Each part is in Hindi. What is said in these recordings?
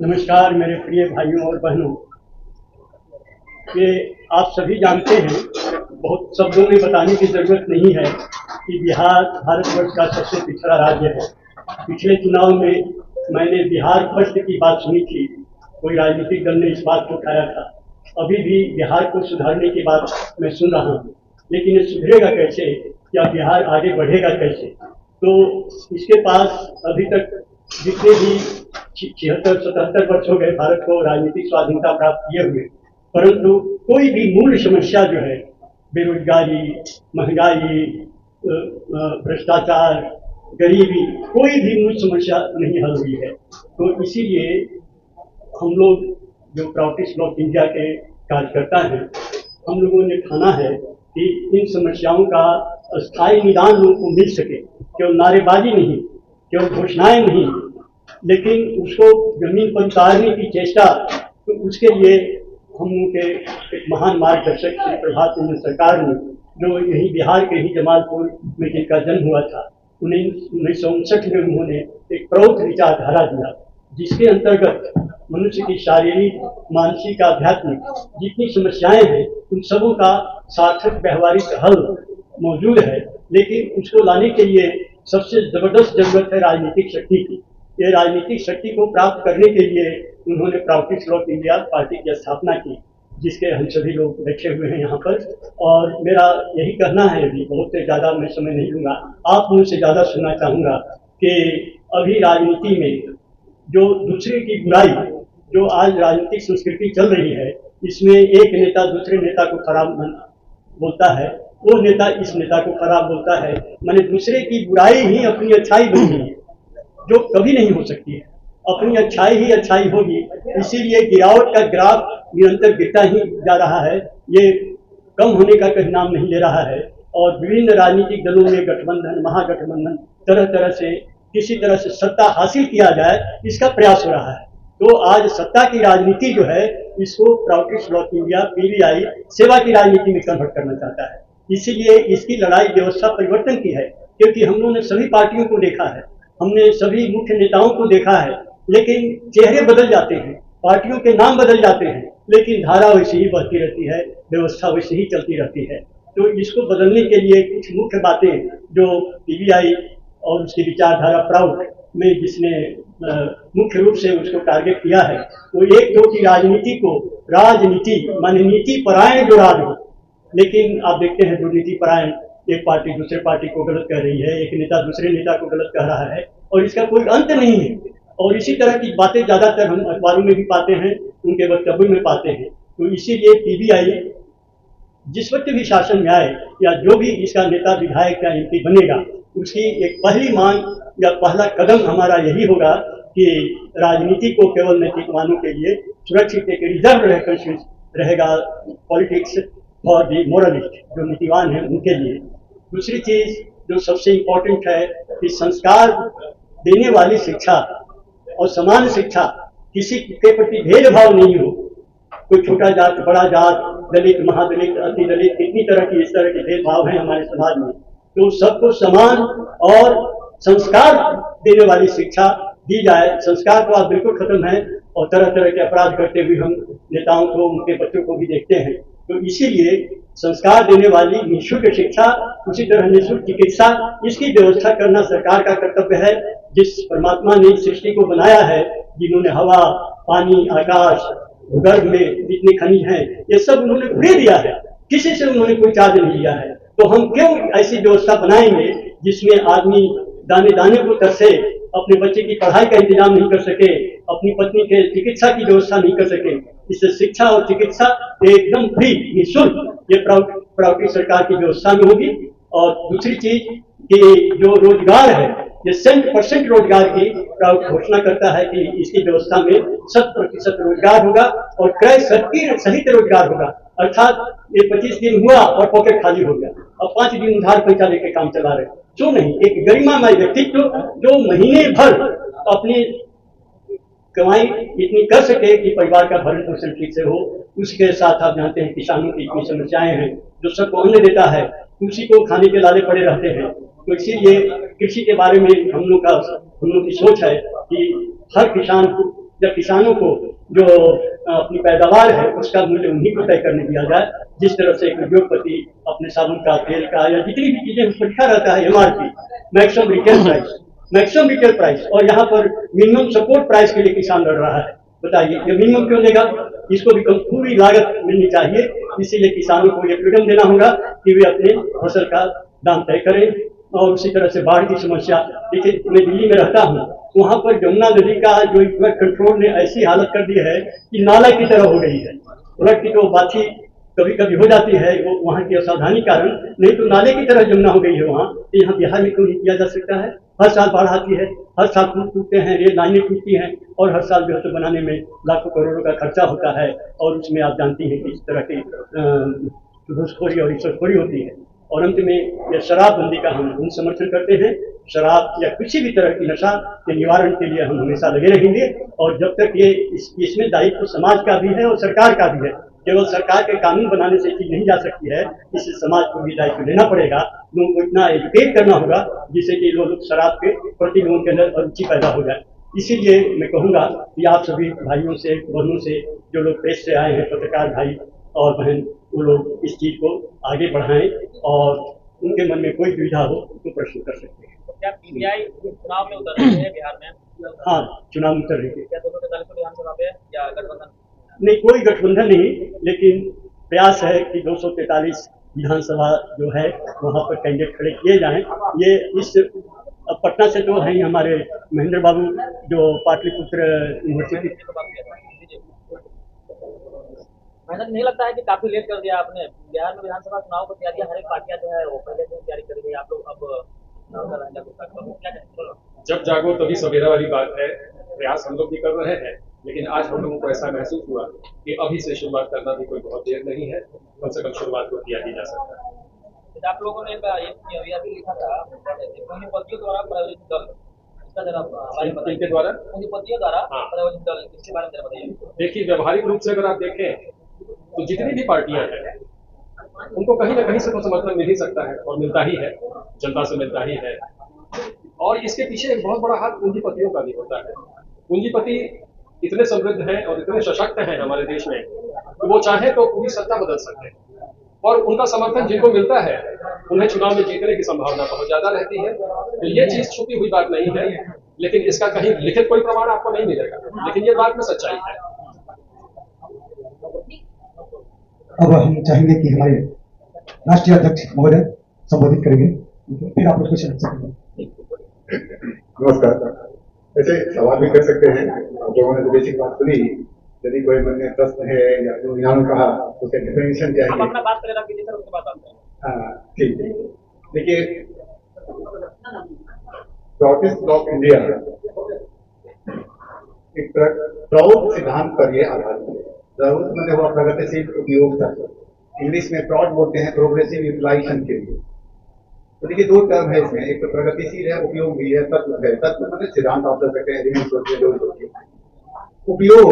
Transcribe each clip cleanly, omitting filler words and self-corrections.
नमस्कार मेरे प्रिय भाइयों और बहनों। ये आप सभी जानते हैं, बहुत शब्दों में बताने की जरूरत नहीं है कि बिहार भारतवर्ष का सबसे पिछड़ा राज्य है। पिछले चुनाव में मैंने बिहार फर्स्ट की बात सुनी थी, कोई राजनीतिक दल ने इस बात को उठाया था। अभी भी बिहार को सुधारने की बात मैं सुन रहा हूँ, लेकिन ये सुधरेगा कैसे या बिहार आगे बढ़ेगा कैसे? तो इसके पास अभी तक जितने भी 76-77 वर्ष हो गए भारत को राजनीतिक स्वाधीनता प्राप्त किए हुए, परंतु कोई भी मूल समस्या जो है, बेरोजगारी, महंगाई, भ्रष्टाचार, गरीबी, कोई भी मूल समस्या नहीं हल हुई है। तो इसीलिए हम लोग जो प्राउडिस्ट ब्लॉक इंडिया के कार्यकर्ता हैं, हम लोगों ने ठाना है कि इन समस्याओं का स्थायी निदान लोगों को मिल सके। केवल नारेबाजी नहीं, केवल घोषणाएं नहीं, लेकिन उसको जमीन पर उतारने की चेष्टा, तो उसके लिए हम लोगों के एक महान मार्गदर्शक श्री प्रभात रंजन सरकार ने, जो यही बिहार के ही जमालपुर में जिनका जन्म हुआ था, 1959 में उन्होंने एक प्रौढ़ विचारधारा दिया, जिसके अंतर्गत मनुष्य की शारीरिक, मानसिक, आध्यात्मिक जितनी समस्याएं हैं, उन सबों का सार्थक व्यवहारिक हल मौजूद है। लेकिन उसको लाने के लिए सबसे जबरदस्त जरूरत है राजनीतिक शक्ति की। ये राजनीतिक शक्ति को प्राप्त करने के लिए उन्होंने प्राउडिस्ट ब्लॉक इंडिया पार्टी की स्थापना की, जिसके हम सभी लोग बैठे हुए हैं यहाँ पर। और मेरा यही कहना है, अभी बहुत ज़्यादा मैं समय नहीं लूँगा, आप मुझसे ज़्यादा सुनना चाहूँगा कि अभी राजनीति में जो दूसरे की बुराई, जो आज राजनीतिक संस्कृति चल रही है, इसमें एक नेता दूसरे नेता को खराब बोलता है, वो नेता इस नेता को खराब बोलता है, माने दूसरे की बुराई ही अपनी अच्छाई बन गई है, जो कभी नहीं हो सकती है। अपनी अच्छाई ही अच्छाई होगी, इसीलिए गिरावट का ग्राफ निरंतर गिरता ही जा रहा है, ये कम होने का कहीं नाम नहीं ले रहा है। और विभिन्न राजनीतिक दलों में गठबंधन, महागठबंधन, तरह तरह से किसी तरह से सत्ता हासिल किया जाए, इसका प्रयास हो रहा है। तो आज सत्ता की राजनीति जो है, इसको प्राउडिस्ट ब्लॉक इंडिया पीवीआई सेवा की राजनीति में कन्वर्ट करना चाहता है। इसीलिए इसकी लड़ाई व्यवस्था परिवर्तन की है, क्योंकि हम लोगों ने सभी पार्टियों को देखा है, हमने सभी मुख्य नेताओं को देखा है, लेकिन चेहरे बदल जाते हैं, पार्टियों के नाम बदल जाते हैं, लेकिन धारा वैसी ही बहती रहती है, व्यवस्था वैसी ही चलती रहती है। तो इसको बदलने के लिए कुछ मुख्य बातें जो पीवीआई और उसकी विचारधारा प्राउड में जिसने मुख्य रूप से उसको टारगेट किया है, वो एक दो की राजनीति को, राजनीति माने नीति परायण जो राज हो। लेकिन आप देखते हैं दुर्नीति परायण, एक पार्टी दूसरे पार्टी को गलत कह रही है, एक नेता दूसरे नेता को गलत कह रहा है, और इसका कोई अंत नहीं है। और इसी तरह की बातें ज्यादातर हम अखबारों में भी पाते हैं, उनके वक्तव्यों में पाते हैं। तो इसीलिए पीवीआई जिस वक्त भी शासन में आए, या जो भी इसका नेता विधायक या एमपी बनेगा, उसकी एक पहली मांग या पहला कदम हमारा यही होगा कि राजनीति को केवल नैतिकवानों के लिए सुरक्षित एक रिजर्व रहेगा, पॉलिटिक्स फॉर दी मोरलिस्ट, जो नीतिवान है उनके लिए। दूसरी चीज जो सबसे इम्पोर्टेंट है कि संस्कार देने वाली शिक्षा और समान शिक्षा, किसी के प्रति भेदभाव नहीं हो, कोई छोटा जात, बड़ा जात, दलित, महादलित, अति दलित, कितनी तरह की इस तरह के भेदभाव हैं हमारे समाज में, तो सबको समान और संस्कार देने वाली शिक्षा दी जाए। संस्कार तो आज बिल्कुल खत्म है, और तरह तरह के अपराध करते हुए हम नेताओं को, उनके बच्चों को भी देखते हैं। तो इसीलिए संस्कार देने वाली निःशुल्क शिक्षा, उसी तरह निःशुल्क चिकित्सा, इसकी व्यवस्था करना सरकार का कर्तव्य है। जिस परमात्मा ने सृष्टि को बनाया है, जिन्होंने हवा, पानी, आकाश, भूगर्भ में जितने खनिज हैं, ये सब उन्होंने फ्री दिया है, किसी से उन्होंने कोई चार्ज नहीं लिया है। तो हम क्यों ऐसी व्यवस्था बनाएंगे जिसमें आदमी दाने दाने को तरसे, अपने बच्चे की पढ़ाई का इंतजाम नहीं कर सके, अपनी पत्नी के चिकित्सा की व्यवस्था नहीं कर सके। इससे शिक्षा और चिकित्सा एकदम फ्री, निःशुल्क, ये प्राउड सरकार की व्यवस्था में होगी। और दूसरी चीज कि जो रोजगार है, ये 100% रोजगार की प्राउड घोषणा करता है कि इसकी व्यवस्था में 100% रोजगार होगा और क्रय सहित रोजगार होगा। अर्थात ये 25 दिन हुआ और पॉकेट खाली हो गया, अब 5 दिन उधार पैसा लेके काम चला रहे, क्यों नहीं? एक गरिमामय व्यक्तित्व जो महीने भर अपनी कमाई इतनी कर सके कि परिवार का भरण पोषण ठीक से हो। उसके साथ आप जानते हैं किसानों की इतनी समस्याएं हैं, जो सबको अन्न देता है, उसी को खाने के लाले पड़े रहते हैं। तो इसीलिए कृषि के बारे में हम लोग की सोच है कि हर किसान जब किसानों को जो अपनी पैदावार है उसका मूल्य उन्हीं को तय करने दिया जाए। जिस तरह से एक उद्योगपति अपने साबुन का, तेल का या जितनी भी चीजें उस पर लिखा रहता है MRP, मैक्सिमम रिटेल प्राइस, और यहाँ पर मिनिमम सपोर्ट प्राइस के लिए किसान लड़ रहा है। बताइए ये मिनिमम क्यों देगा? इसको भी पूरी लागत मिलनी चाहिए, इसीलिए किसानों को ये फ्रीडम देना होगा कि वे अपने फसल का दाम तय करें। और उसी तरह से बाढ़ की समस्या, देखिए मैं दिल्ली में रहता हूँ, वहाँ पर यमुना नदी का जो फ्लड कंट्रोल ने ऐसी हालत कर दी है कि नाला की तरह हो गई है। फ्लड की तो बात ही कभी कभी हो जाती है, वो वहाँ की असावधानी कारण, नहीं तो नाले की तरह यमुना हो गई है वहाँ। तो यहाँ बिहार में क्यों नहीं किया जा सकता है? हर साल बाढ़ आती है, हर साल पुल टूटते हैं, रेल लाइनें टूटती हैं, और हर साल जो है बनाने में लाखों करोड़ों का खर्चा होता है। और उसमें आप जानती हैं कि इस तरह की घूसखोरी और रिश्वतखोरी होती है। और अंत में यह शराबबंदी का हम समर्थन करते हैं। शराब या किसी भी तरह की नशा के निवारण के लिए हम हमेशा लगे रहेंगे। और जब तक ये इसमें दायित्व समाज का भी है और सरकार का भी है, केवल सरकार के कानून बनाने से चीज नहीं जा सकती है, इससे समाज को भी दायित्व लेना पड़ेगा। लोगों को इतना एजुकेट करना होगा जिससे कि लोग शराब के प्रति लोगों के अंदर रुचि पैदा हो जाए। इसीलिए मैं कहूँगा कि आप सभी भाइयों से, बहनों से, जो लोग प्रेस से आए हैं, पत्रकार भाई और बहन, वो लोग इस चीज को आगे बढ़ाएं, और उनके मन में कोई दुविधा हो तो प्रश्न कर सकते हैं। तो क्या PBI चुनाव में उतर रही है बिहार में? हाँ, चुनाव में उतर रही है। क्या 243 विधानसभा पे या गठबंधन? नहीं, कोई गठबंधन नहीं, लेकिन प्रयास है कि 243 विधानसभा जो है वहाँ पर कैंडिडेट खड़े किए जाएं। ये इस पटना से तो है हमारे महेंद्र बाबू जो पाटलिपुत्र यूनिवर्सिटी। नहीं लगता है कि काफी लेट कर दिया आपने? बिहार में विधानसभा चुनाव की तैयारियां हर एक पार्टियां जो है वो पहले से तैयारी कर रही है, आप लोग अब जब जागो तभी सवेरा वाली बात है। प्रयास हम लोग भी कर रहे हैं, लेकिन आज हम लोगों को ऐसा महसूस हुआ कि अभी से शुरुआत करना भी कोई बहुत देर नहीं है, कम से कम शुरुआत को किया ही जा सकता है। आप लोगों ने भी लिखा था पूंजीपतियों द्वारा प्रायोजित दल, इसका जरा इनके द्वारा पूंजीपतियों द्वारा प्रायोजित दल, इसके बारे में जरा बताइए। देखिए, व्यवहारिक रूप से अगर आप देखें तो जितनी भी पार्टियां हैं उनको कहीं ना कहीं से तो समर्थन मिल ही सकता है, और मिलता ही है, जनता से मिलता ही है। और इसके पीछे एक बहुत बड़ा हाथ पूंजीपतियों का भी होता है। पूंजीपति इतने समृद्ध हैं और इतने सशक्त हैं हमारे देश में कि वो चाहे तो पूरी सत्ता बदल सकते हैं, और उनका समर्थन जिनको मिलता है उन्हें चुनाव में जीतने की संभावना बहुत ज्यादा रहती है। तो ये चीज छुपी हुई बात नहीं है, लेकिन इसका कहीं लिखित कोई प्रमाण आपको नहीं मिलेगा, लेकिन ये बात में सच्चाई है। अब हम चाहेंगे कि हमारे राष्ट्रीय अध्यक्ष महोदय संबोधित करेंगे, फिर आप कुछ सकेंगे। नमस्कार। ऐसे सवाल भी कर सकते हैं, आप लोगों ने तो बेसिक बात सुनी। यदि कोई मन में प्रश्न है या जो यहाँ कहा उसे डिफरेंशिएशन चाहिए। आप अपना बात करें कीजिए सर, उसके बाद आते हैं। हाँ ठीक है। देखिए, प्रोटेस्ट ऑफ इंडिया एक प्राउड सिद्धांत पर यह आधारित है। जरूरत मैंने हुआ प्रगतिशील उपयोगिता, इंग्लिश में प्रॉड बोलते हैं, प्रोग्रेसिव यूटिलाइजेशन के लिए। तो देखिए, दो टर्म है इसमें, एक तो प्रगतिशील है, उपयोग भी है, तत्व है। तत्व मतलब सिद्धांत आप कर सकते हैं, सोचिए जो सोचिए। उपयोग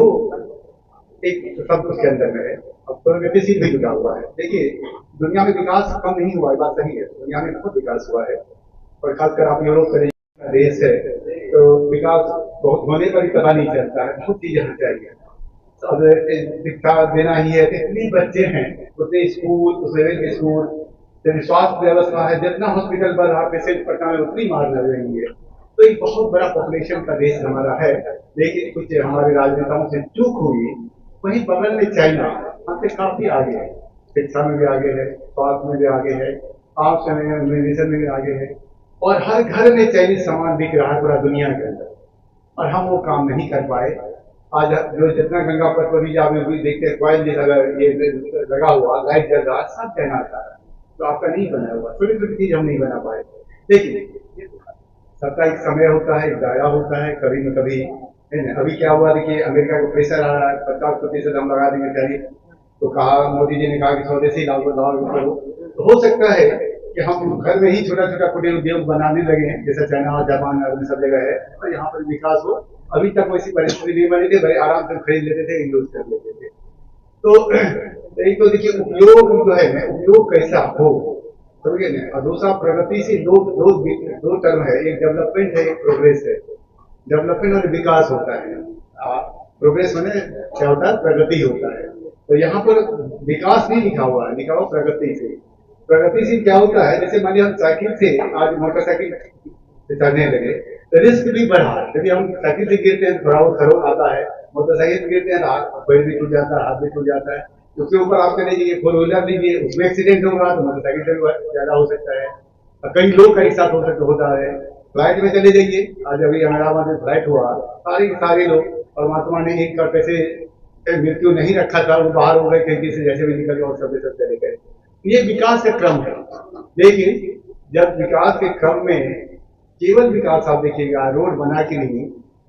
एक सब उसके अंदर में है, अब प्रगतिशील भी जुड़ा हुआ है। देखिए, दुनिया में विकास कम नहीं हुआ है, बात सही है, दुनिया में बहुत विकास हुआ है, और खासकर आप यूरोप का देश है तो विकास बहुत होने पर ही पता नहीं चलता है, बहुत चीजें होनी चाहिए। अब शिक्षा देना ही है, इतने बच्चे हैं, उतने स्कूल, उतने स्कूल, स्वास्थ्य व्यवस्था है, जितना हॉस्पिटल पर आप पेशेंट पटना में उतनी मार लग रही है। तो एक बहुत बड़ा पॉपुलेशन का देश हमारा है, लेकिन कुछ हमारे राजनेताओं से चूक हुई। वहीं बगल में चाइना हमसे काफी आगे है, शिक्षा में भी आगे है, स्वास्थ्य में भी आगे है, आर्ट्स में, मेडिसिन में भी आगे है, और हर घर में चाइनीज सामान बिक रहा है पूरा दुनिया के अंदर, और हम वो काम नहीं कर पाए। आज जो जितना गंगा पथ पर भी आप देखते हैं, क्वाइल ये लगा हुआ, लाइट जल रहा, सब चाइना का है, तो आपका नहीं बना हुआ। छोटी छोटी चीज हम नहीं बना पाए। लेकिन सबका एक समय होता है, एक दायरा होता है, कभी न कभी। अभी क्या हुआ, देखिए अमेरिका का प्रेशर आ रहा है, 50% हम लगा देंगे टैरिफ, तो कहा, मोदी जी ने कहा कि स्वदेशी लागू करो। तो हो सकता है कि हम घर में ही छोटा छोटा कुटीर उद्योग बनाने लगे हैं, जैसे चाइना, जापान आदि सब जगह है, और यहाँ पर विकास हो। अभी तक वैसी परिस्थिति नहीं बनी थी, भाई आराम से खरीद लेते थे, यूज कर लेते थे। तो एक तो देखिए, उपयोग जो है ना, उपयोग कैसा हो, समझिए ना। और दूसरा प्रगति से दो टर्म है, एक डेवलपमेंट है, एक प्रोग्रेस है। डेवलपमेंट और विकास होता है। प्रोग्रेस मैंने क्या होता है, प्रगति होता है। तो यहाँ पर विकास नहीं लिखा हुआ है, लिखा हुआ प्रगति से। प्रगति से क्या होता है, जैसे मान लिया हम साइकिल से आज मोटरसाइकिल से चढ़ने लगे तो रिस्क भी बढ़ा। यदि हम साइकिल से गिरते हैं थोड़ा बहुत खरोच आता है, मोटरसाइकिल से गिरते हैं पैर भी टूट जाता है, हाथ भी टूट जाता है। उसके ऊपर आप चले जाइए, फोर व्हीलर लीजिए, उसमें एक्सीडेंट होगा तो मोटरसाइकिल से भी ज्यादा हो सकता है। और कई लोग का एक साथ होता है। फ्लाइट में चले जाइए, आज अभी अहमदाबाद में फ्लाइट हुआ, सारे लोग, परमात्मा ने एक करके से मृत्यु नहीं रखा था, वो बाहर हो गए खिड़की से, जैसे भी निकल गए और सब चले गए। ये विकास का क्रम है। लेकिन जब विकास के क्रम में केवल विकास आप देखिएगा, रोड बना के नहीं,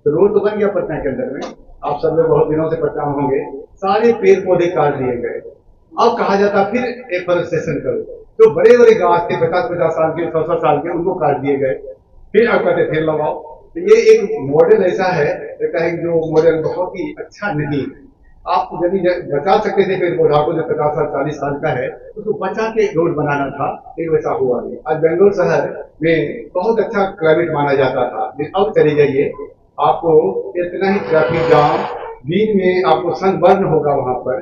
तो रोड तो बन गया पटना के अंदर में, आप सब लोग बहुत दिनों से पटना में होंगे, सारे पेड़ पौधे काट दिए गए। अब कहा जाता फिर एफोरेस्टेशन करो, तो बड़े बड़े गाछ थे 50-50 साल के, 100-100 साल के, उनको काट दिए गए। फिर आप कहते फिर लगाओ। तो ये एक मॉडल ऐसा है, लगता है जो मॉडल बहुत ही अच्छा नहीं है। आप यदि बचा सकते थे पेड़ पौधा को, जो 50 साल 40 साल का है, उसको बचा के रोड बनाना था, लेकिन वैसा हुआ नहीं। आज बेंगलोर शहर में बहुत अच्छा क्लाइमेट माना जाता था, लेकिन अब चले जाइए, आपको इतना ही ट्रैफिक जाम, दिन में आपको सनबर्न होगा वहां पर,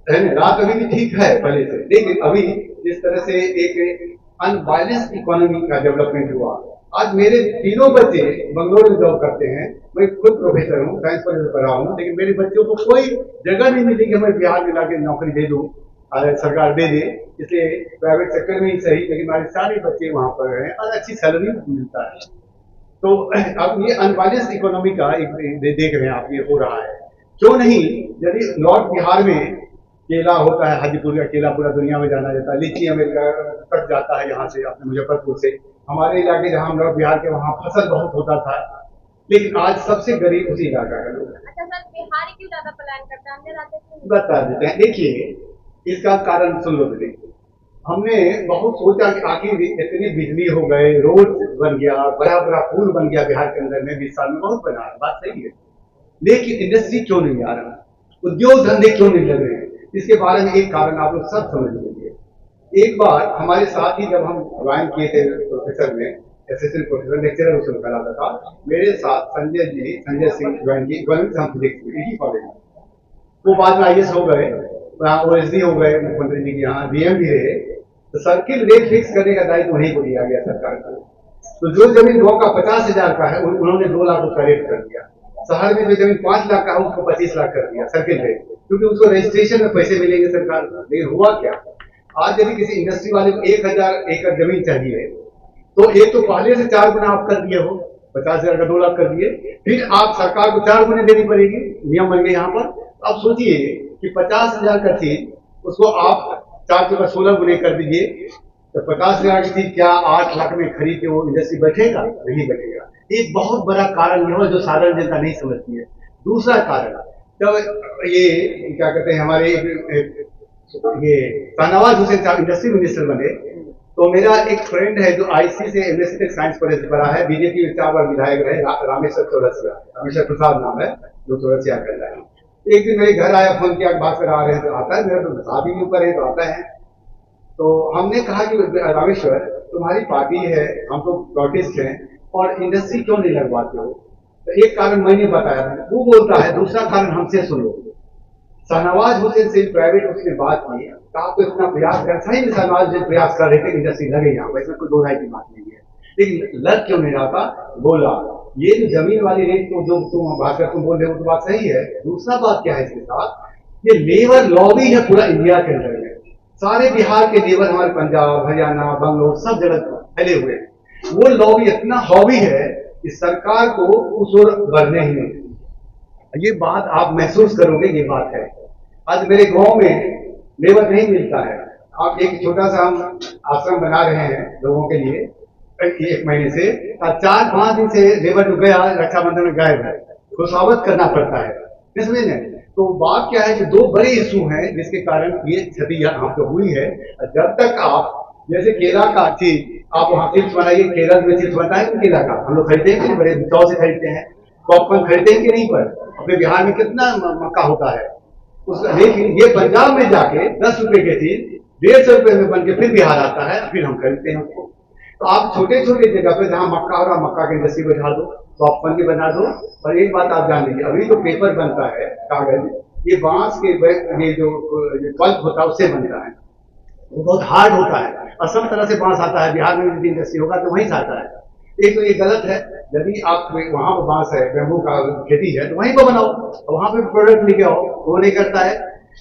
है ना। रात अभी भी ठीक है पहले से, लेकिन अभी जिस तरह से एक अनबैलेंस इकोनॉमी का डेवलपमेंट हुआ। आज मेरे तीनों बच्चे बंगलोर में जॉब करते हैं, मैं खुद प्रोफेसर हूँ, साइंस कॉलेज पढ़ा हूँ, लेकिन मेरे बच्चों को कोई जगह नहीं मिली कि मैं बिहार में लाके नौकरी दे दूँ, सरकार दे दे। इसलिए प्राइवेट सेक्टर में ही सही, लेकिन हमारे सारे बच्चे वहां पर हैं और अच्छी सैलरी मिलता है। तो अब ये अनबैलेंस इकोनॉमी का देख रहे हैं आप, ये हो रहा है। क्यों नहीं, यदि नॉर्थ बिहार में केला होता है, हाजीपुर का केला पूरा दुनिया में जाना जाता है, लीची अमेरिका तक जाता है, यहाँ से अपने मुजफ्फरपुर से। हमारे इलाके जहाँ हम नॉर्थ बिहार के, वहाँ फसल बहुत होता था, लेकिन आज सबसे गरीब उसी इलाका का लोग। अच्छा सर, बिहार क्यों ज्यादा पलायन करता है, अन्य राज्य क्यों? बता देते हैं, देखिए इसका कारण सुन लो। हमने बहुत सोचा कि आखिर इतनी बिजली हो गए, रोड बन गया, बड़ा बड़ा पुल बन गया बिहार के अंदर में, 20 साल में बहुत बना, बात सही है। लेकिन इंडस्ट्री क्यों नहीं आ रहा, उद्योग धंधे क्यों नहीं लग रहे हैं, इसके बारे में एक कारण आप लोग सब समझ लीजिए। एक बार हमारे साथ ही जब हम ज्वाइन किए थे प्रोफेसर में, असिस्टेंट प्रोफेसर लेक्चरर उसमें कराता था, मेरे साथ संजय सिंह ज्वाइन किए गवर्नमेंट फिजिक्स में, इसी कॉलेज में। वो बाद में IAS हो गए, OSD हो गए मुख्यमंत्री जी के यहाँ, DM भी रहे। तो सर्किल रेट फिक्स करने का दायित्व उन्हीं को दिया गया सरकार को। तो जो जमीन 2 का 50,000 का है, उन्होंने 2 लाख रुपया रेट कर दिया। शहर में जो जमीन 5 लाख का है, उसको 25 लाख कर दिया सर्किल रेट, क्योंकि उसको रजिस्ट्रेशन में पैसे मिलेंगे सरकार को। लेकिन हुआ क्या, आज यदि किसी इंडस्ट्री वाले को 1000 एकड़ जमीन चाहिए, तो एक तो पहले से 4 गुना आप कर दिए हो, 50,000 का 2 लाख कर दिए, फिर आप सरकार को 4 गुने देनी पड़ेगी, नियम बन गए यहाँ पर। अब सोचिए कि 50,000 का चीज उसको आप 4 के 16 गुने कर दीजिए, तो 50,000 की चीज क्या 8 लाख में खरीद के वो इंडस्ट्री बैठेगा? नहीं बैठेगा। एक बहुत बड़ा कारण यह है जो साधारण जनता नहीं समझती है। दूसरा कारण, जब ये क्या कहते हैं हमारे ये शाहनवाज हुसैन साहब इंडस्ट्री मिनिस्टर बने, तो मेरा एक फ्रेंड है जो IC से MSc तक साइंस कॉलेज से पढ़ा है, BJP में 4 बार विधायक रहे, रामेश्वर चौरसिया, रामेश्वर प्रसाद नाम है, जो चौरसिया कर रहा है। एक दिन मेरे घर आया, फोन किया, बात करा रहे हैं, तो आता है, मेरा तो शादी के ऊपर है तो आता है। तो हमने कहा कि रामेश्वर, तुम्हारी पार्टी है, हम तो प्लॉटिस्ट हैं, और इंडस्ट्री क्यों नहीं लगवाते हो? तो एक कारण मैंने बताया, वो बोलता है, दूसरा कारण हमसे सुनो। शाहनवाज हुसैन से प्राइवेट उसने बात की, कहा तो इतना प्रयास कर, सही में शाहनवाज हुसैन प्रयास कर रहे थे इंडस्ट्री लगे यहाँ, वैसे कोई 2 राय की बात नहीं है, लेकिन लग क्यों नहीं रहा था? बोला ये जो जमीन वाली रेट को जो तुम भाषा तुम बोल रहे हो तो बात सही है। दूसरा बात क्या है इसके साथ, ये लेबर लॉबी है पूरा इंडिया के अंदर में, सारे बिहार के लेबर हमारे पंजाब, हरियाणा, बंगलोर सब जगह फैले हुए हैं। वो लॉबी इतना हॉबी है कि सरकार को उस ओर बढ़ने ही नहीं। ये बात आप महसूस करोगे, ये बात है। आज मेरे गांव में लेबर नहीं मिलता है। आप एक छोटा सा हम आश्रम बना रहे हैं लोगों के लिए, 1 महीने से 4-5 दिन से लेबर जो गया रक्षाबंधन में गायब है, खुशावत करना पड़ता है, समझे ना। तो बात क्या है कि 2 बड़े इशू हैं जिसके कारण ये क्षति यहाँ पे हुई है। जब तक आप जैसे केला का चीज आप वहाँ चिप्स बनाइए, केरल में चिप्स बनता है केला का, हम लोग खरीदते हैं, बड़े चाव से खरीदते हैं, पॉपकॉर्न खरीदते हैं कि नहीं, पर अपने बिहार में कितना मक्का होता है उसका। लेकिन ये पंजाब में जाके 10 रुपए की चीज 150 रुपए में बन के फिर बिहार आता है, फिर हम खरीदते हैं उसको। तो आप छोटे छोटे जगह पे जहाँ मक्का हो रहा, मक्का की इंडस्ट्री बैठा दो, सॉफ्ट की बना दो। और एक बात आप जान लीजिए, अभी जो पेपर बनता है कागज, ये बांस के ये जो पल्प होता है उससे बनता है, वो बहुत हार्ड होता है और सब तरह से बांस आता है। बिहार में यदि इंडस्ट्री होगा तो वहीं से आता है। एक तो ये गलत है, यदि आप वहां पर बांस है, बेम्बू का खेती है, तो वहीं पर बनाओ, वहां पर प्रोडक्ट लेके आओ। वो नहीं करता है।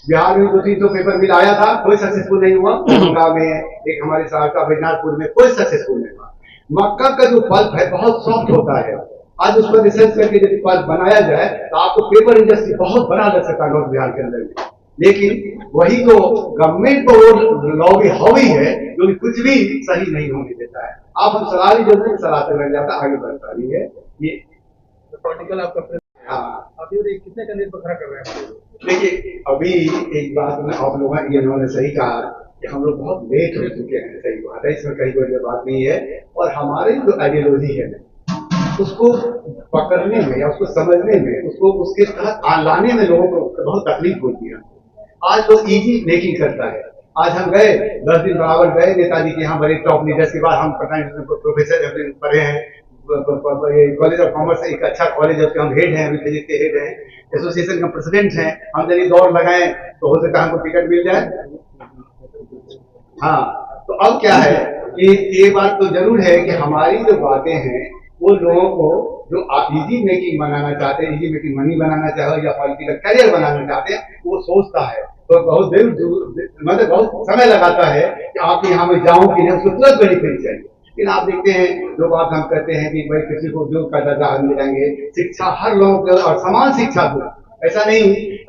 बिहार में 200-300 पेपर मिल आया था, कोई सक्सेसफुल नहीं हुआ। गंगा में एक हमारे सहरसा बैजनाथपुर में कोई सक्सेसफुल नहीं हुआ। मक्का का जो पल्प है बहुत सॉफ्ट होता है। आज उस पर रिसर्च करके यदि पल्प बनाया जाए तो आपको पेपर इंडस्ट्री बहुत बड़ा लग सकता है नॉर्थ बिहार के अंदर में। लेकिन वही तो गवर्नमेंट को वो लॉबी हावी है जो कुछ भी सही नहीं होने देता है। आप हम सलाह ही जो है सलाह से लग जाता, आगे बढ़ता नहीं है ये पॉलिटिकल आपका। हाँ, अभी कितने कैंडिडेट पर खड़ा कर रहे हैं? देखिए अभी एक बात में आप लोगों ने इन्होंने सही कहा कि हम लोग बहुत लेट हो चुके हैं, सही बात है, इसमें कहीं कोई बात नहीं है। और हमारी जो आइडियोलॉजी है उसको पकड़ने में या उसको समझने में, उसको उसके तहत लाने में लोगों को बहुत तकलीफ होती है। आज लोग इजी मेकिंग करता है। आज हम गए 10 दिन बराबर गए नेताजी के यहाँ, बड़े टॉप लीडर्स के बाद हम पटना प्रोफेसर पढ़े हैं, कॉलेज ऑफ कॉमर्स एक अच्छा कॉलेज है, उसके हम हेड हैं, अभी फिजिक्स के हेड हैं, एसोसिएशन का प्रेसिडेंट हैं। हम यदि दौड़ लगाएं तो हो सकता है हमको टिकट मिल जाए। हाँ, तो अब क्या है कि ये बात तो जरूर है कि हमारी जो बातें हैं वो लोगों को जो इजी मेकिंग बनाना चाहते हैं, इजी मेकिंग मनी बनाना चाहे या पॉलिटिकल करियर बनाना चाहते हैं, वो सोचता है तो बहुत देर मतलब बहुत समय लगाता है कि आप यहाँ में जाऊं कि नहीं, उसको तुरंत बेनिफिट चाहिए। लेकिन आप देखते हैं जो बात हम करते हैं कि भाई किसी को उद्योग का दर्जा मिलेंगे, शिक्षा हर लोगों को और समान शिक्षा दो, ऐसा नहीं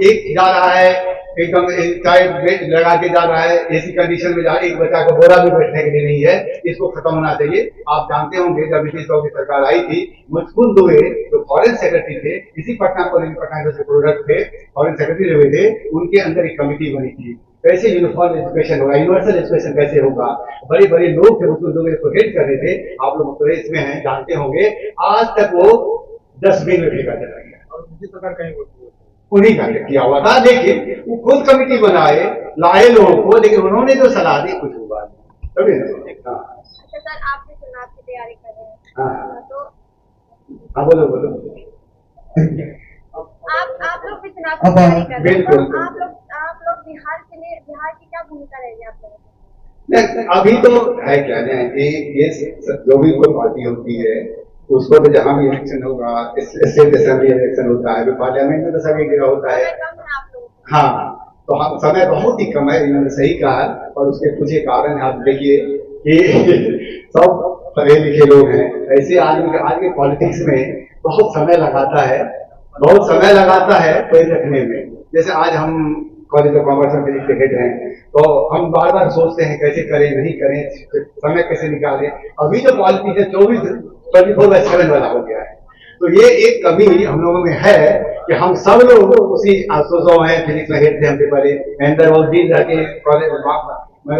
एक जा रहा है एकदम टाइट लगा के जा रहा है, एसी कंडीशन में जा रहा है, एक बच्चा को बोरा भी बैठने के लिए नहीं है, इसको खत्म होना चाहिए। आप जानते होंगे जब नीतीश कुमार की सरकार आई थी, मुचकुंद दुबे जो फॉरेन सेक्रेटरी थे, इसी पटना कॉलेज पटना जैसे प्रोडक्ट थे, फॉरेन सेक्रेटरी हुए थे, उनके अंदर एक कमिटी बनी थी, कैसे यूनिफॉर्म एजुकेशन होगा, यूनिवर्सल एजुकेशन कैसे होगा। बड़े बड़े लोग थे मुचकुंद दुबे को हेड कर रहे थे, आप लोग तो इसमें हैं, जानते होंगे। आज तक वो डस्टबिन में फेंका चला गया और नीतीश सरकार कहीं उन्हीं का किया हुआ था। लेकिन वो खुद कमिटी बनाए लाए लोगों को, लेकिन उन्होंने जो सलाह दी कुछ हुआ नहीं। तभी अच्छा सर, आप भी चुनाव की तैयारी कर रहे हैं, तो हाँ बोलो बोलो। आप लोग भी चुनाव की तैयारी कर रहे हैं, बिल्कुल। तो आप लोग बिहार के लिए, बिहार की क्या भूमिका रहेगी आप लोगों की? अभी तो है क्या ना कि ये जो भी कोई पार्टी होती है उसको तो जहां भी इलेक्शन होगा, स्टेट असेंबली इलेक्शन होता है, पार्लियामेंट में तो सभी जगह होता है। हाँ, तो हम समय बहुत ही कम है, इन्होंने सही कहा। और उसके कुछ कारण आप देखिए कि सब पढ़े लिखे लोग हैं, ऐसे आदमी आज के पॉलिटिक्स में बहुत समय लगाता है, बहुत समय लगाता है कोई रखने में। जैसे आज हम कॉलेज ऑफ कॉमर्स में फिजिक्स के हेड हैं, तो हम बार बार सोचते हैं कैसे करें, नहीं करें, समय कैसे निकालें। अभी जो पॉलिटिक्स है 24/7 वाला हो गया है। तो ये एक कमी हम लोगों में है कि हम सब लोग उसी सोचो हैं। फिजिक्स में हेड थे हमसे पहले, महेंद्र बाबू डीन जाके कॉलेज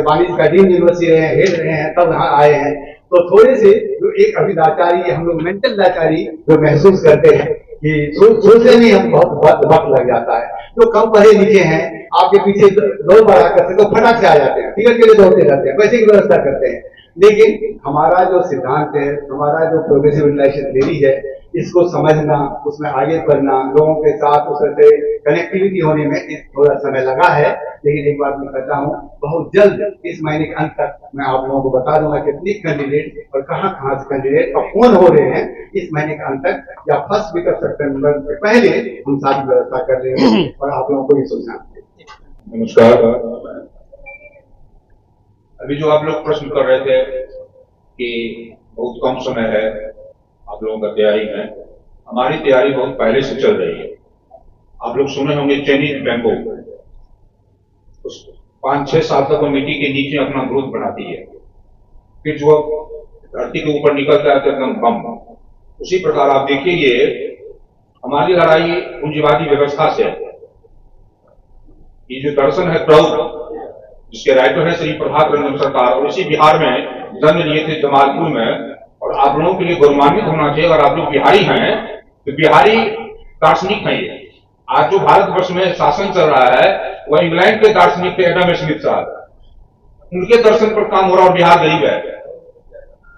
वाणिज्य का डीन यूनिवर्सिटी रहे हैं, हेड रहे हैं, तब यहाँ आए हैं। तो थोड़े से जो एक अभी लाचारी, हम लोग मेंटल लाचारी जो महसूस करते हैं कि सोचने में हम बहुत वक्त लग जाता है। जो कम पढ़े लिखे हैं आपके पीछे दौड़ बढ़ा करते तो फटाक से आ जाते हैं, टिकट के लिए दौड़ते रहते हैं, पैसे की व्यवस्था करते हैं। लेकिन हमारा जो सिद्धांत है, हमारा जो प्रोग्रेसिव यूटिलाइजेशन थ्योरी है, इसको समझना, उसमें आगे बढ़ना, लोगों के साथ उससे कनेक्टिविटी होने में थोड़ा समय लगा है। लेकिन एक बात मैं कहता हूँ, बहुत जल्द इस महीने के अंत तक मैं आप लोगों को बता दूंगा कितनी कैंडिडेट और कहाँ से कैंडिडेट और कौन हो रहे हैं। इस महीने के अंत तक या फर्स्ट वीक ऑफ सितंबर से पहले हम सारी व्यवस्था कर लेंगे और आप लोगों को ये सोचना है। नमस्कार। अभी जो आप लोग प्रश्न कर रहे थे कि बहुत कम समय है आप लोगों का तैयारी में, हमारी तैयारी बहुत पहले से चल रही है। आप लोग सुने होंगे चाइनीज बैंकों, उस 5-6 साल तक वो मिट्टी के नीचे अपना ग्रोथ बनाती है, फिर जो धरती के ऊपर निकलता है तो एकदम बम। उसी प्रकार आप देखिए ये हमारी लड़ाई पूंजीवादी व्यवस्था से है। ये जो दर्शन है क्राउड, जिसके राइटर है श्री प्रभात रंजन सरकार, और इसी बिहार में जन्म लिए थे जमालपुर में। और आप लोगों के लिए गौरवान्वित होना चाहिए, अगर आप लोग बिहारी हैं तो बिहारी दार्शनिक हैं। ये आज जो भारतवर्ष में शासन चल रहा है वह इंग्लैंड के दार्शनिक थे एडम स्मिथ साहब, उनके दर्शन पर काम हो रहा और बिहार गरीब है।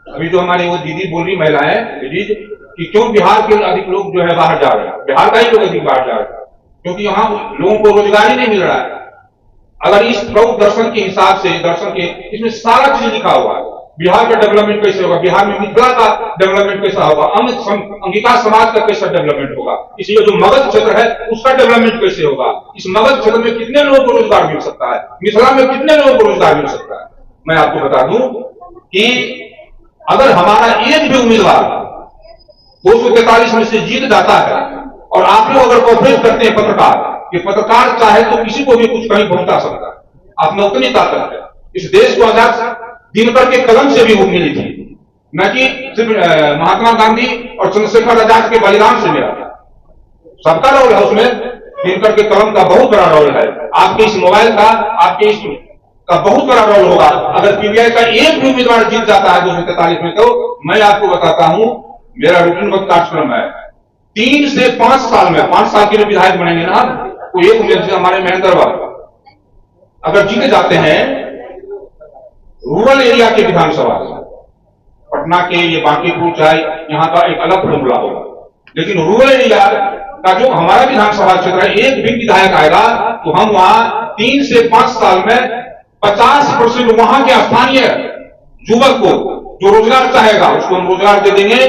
अभी जो हमारी वो दीदी बोल रही महिलाएं लेडीज कि क्यों बिहार के अधिक लोग जो है बाहर जा रहे हैं, बिहार का ही लोग अधिक बाहर जा रहे हैं, क्योंकि यहाँ लोगों को रोजगार ही नहीं मिल रहा है। अगर इस प्रमुख दर्शन के हिसाब से इसमें सारा चीज लिखा हुआ है, बिहार का डेवलपमेंट कैसे होगा, बिहार में मिथिला का डेवलपमेंट कैसा होगा, अंगिका समाज का कैसा डेवलपमेंट होगा, इसलिए जो मगध क्षेत्र है उसका डेवलपमेंट कैसे होगा, इस मगध क्षेत्र में कितने लोगों को रोजगार मिल सकता है, मिथिला में कितने लोगों को रोजगार मिल सकता है। मैं आपको बता दूं कि अगर हमारा एक भी उम्मीदवार 243 में से जीत जाता है, और आप लोग अगर कॉपरेट करते हैं पत्रकार, कि पत्रकार चाहे तो किसी को भी कुछ कहीं पहुंचा सकता है, आप में उतनी ताकत है। इस देश को आजाद दिनकर के कलम से भी वो मिली थी, न कि सिर्फ महात्मा गांधी और चंद्रशेखर आजाद के बलिदान से मिला। सबका रोल है उसमें, दिनकर के कलम का बहुत बड़ा रोल है, आपके इस मोबाइल का, आपके इस का बहुत बड़ा रोल होगा। अगर पीवीआई का एक भी उम्मीदवार जीत जाता है 243 में, तो मैं आपको बताता हूं, मेरा रूटीन वक्त कार्यक्रम है 3 से 5 साल में, 5 साल के लिए विधायक बनेंगे ना, तो एक उम्मीदवार हमारे महेंद्र बाबू अगर जीत जाते हैं रूरल एरिया के विधानसभा से, पटना के ये बांकीपुर चाहे यहाँ का एक अलग फॉर्मूला होगा, लेकिन रूरल एरिया का जो हमारा विधानसभा क्षेत्र है, एक भी विधायक आएगा तो हम वहां 3 से 5 साल में 50% वहां के स्थानीय युवक को जो रोजगार चाहेगा उसको हम रोजगार दे देंगे।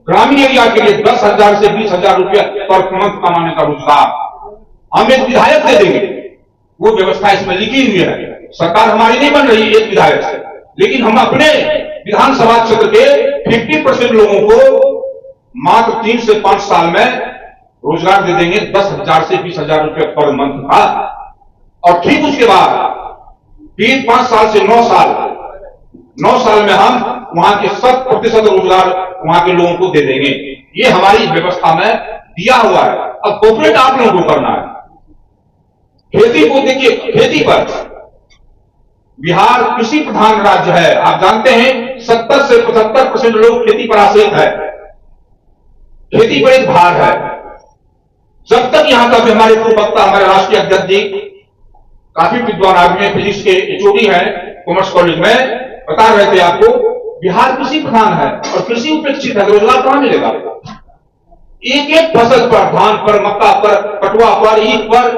ग्रामीण एरिया के लिए 10,000 से 20,000 रुपया पर मंथ कमाने का रोजगार हम एक विधायक दे देंगे। वो व्यवस्था इसमें लिखी हुई है। सरकार हमारी नहीं बन रही एक विधायक से, लेकिन हम अपने विधानसभा क्षेत्र के 50% लोगों को मात्र 3 से 5 साल में रोजगार दे देंगे, 10,000 से 20,000 रुपये पर मंथ का। और ठीक उसके बाद फिर 5 साल से 9 साल में हम वहां के 100% रोजगार वहां के लोगों को दे देंगे। ये हमारी व्यवस्था में दिया हुआ है। अब कोऑपरेट आप लोगों को करना है। खेती को देखिए, खेती पर बिहार कृषि प्रधान राज्य है। आप जानते हैं 70 से 75% लोग खेती पर आश्रित है, खेती पर एक भार है। जब तक यहां का भी हमारे पूर्व वक्ता, हमारे राष्ट्रीय अध्यक्ष जी काफी विद्वान आदमी, फिजिक्स के एचओडी है कॉमर्स कॉलेज में, बता रहे थे आपको, बिहार कृषि प्रधान है और कृषि उपेक्षित है, रोजगार कहां मिलेगा? एक एक फसल पर, धान पर, मक्का पर, पटुआ पर, ईख पर,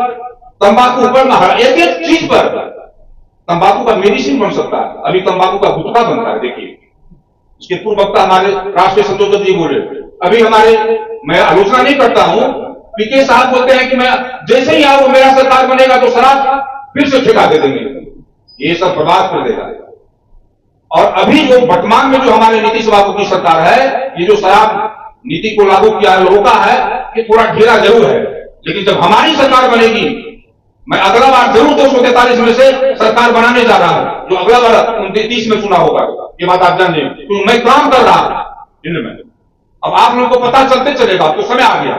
तंबाकू पर, एक एक चीज पर तंबाकू का मेडिसिन बन सकता है। अभी तंबाकू का गुटखा बनता है। देखिए, इसके पूर्व वक्ता हमारे राष्ट्रीय संयोजक जी बोले, अभी हमारे, मैं आलोचना नहीं करता हूं, पीके साहब बोलते हैं कि मैं जैसे ही आओ मेरा सरकार बनेगा तो शराब फिर से ठेका दे देंगे। ये सब बर्बाद कर देगा। और अभी जो वर्तमान में जो हमारे नीतीश बाबू की सरकार है, ये जो शराब नीति को लागू किया है, रोका है, ये थोड़ा ढीला जरूर है, लेकिन जब हमारी सरकार बनेगी, मैं अगला बार जरूर 243 में से सरकार बनाने जा रहा हूं, जो अगला बार 29 में चुना होगा। ये बात आप जान लें, क्योंकि मैं काम कर रहा हूं इनमें। अब आप लोगों को पता चलते चलेगा, अब तो समय आ गया,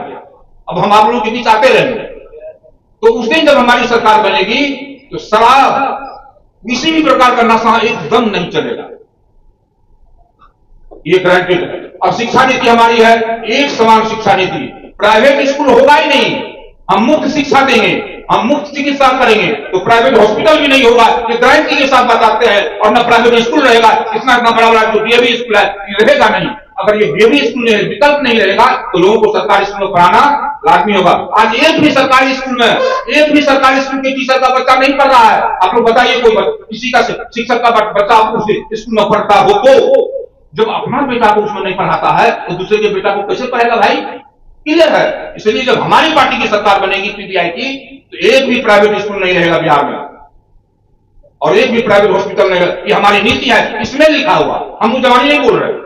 अब हम आप लोगों के बीच आते रहेंगे। तो उस दिन जब हमारी सरकार बनेगी तो शराब, किसी भी प्रकार का नशा एकदम नहीं चलेगा, ये गारंटेड है। अब शिक्षा नीति हमारी है एक समान शिक्षा नीति, प्राइवेट स्कूल होगा ही नहीं, हम मुफ्त शिक्षा देंगे, हम मुफ्त चिकित्सा करेंगे, तो प्राइवेट हॉस्पिटल भी नहीं होगा। ये गारंटी के साथ बताते हैं। और न प्राइवेट स्कूल रहेगा, इतना बड़ा बड़ा जो डीएवी स्कूल है ये रहेगा नहीं। अगर ये डीएवी स्कूल में विकल्प नहीं रहेगा तो लोगों को सरकारी स्कूल में पढ़ाना लाजमी होगा। आज एक भी सरकारी स्कूल में, एक भी सरकारी स्कूल के टीचर का बच्चा नहीं पढ़ रहा है। आप लोग बताइए, कोई किसी का शिक्षक का बच्चा आपको स्कूल में पढ़ता हो, तो जब अपना बेटा को उसमें नहीं पढ़ाता है तो दूसरे के बेटा को कैसे पढ़ेगा भाई? क्लियर है। इसलिए जब हमारी पार्टी की सरकार बनेगी पीटीआई की, तो एक भी प्राइवेट स्कूल नहीं रहेगा बिहार में, और एक भी प्राइवेट हॉस्पिटल नहीं रहेगा। ये हमारी नीति है, इसमें लिखा हुआ, हम जवानी नहीं बोल रहे।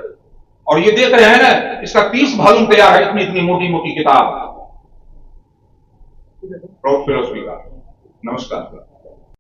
और ये देख रहे हैं ना, इसका 30 वॉल्यूम तैयार है, इतनी इतनी मोटी मोटी किताब, फिलोसफी का। नमस्कार।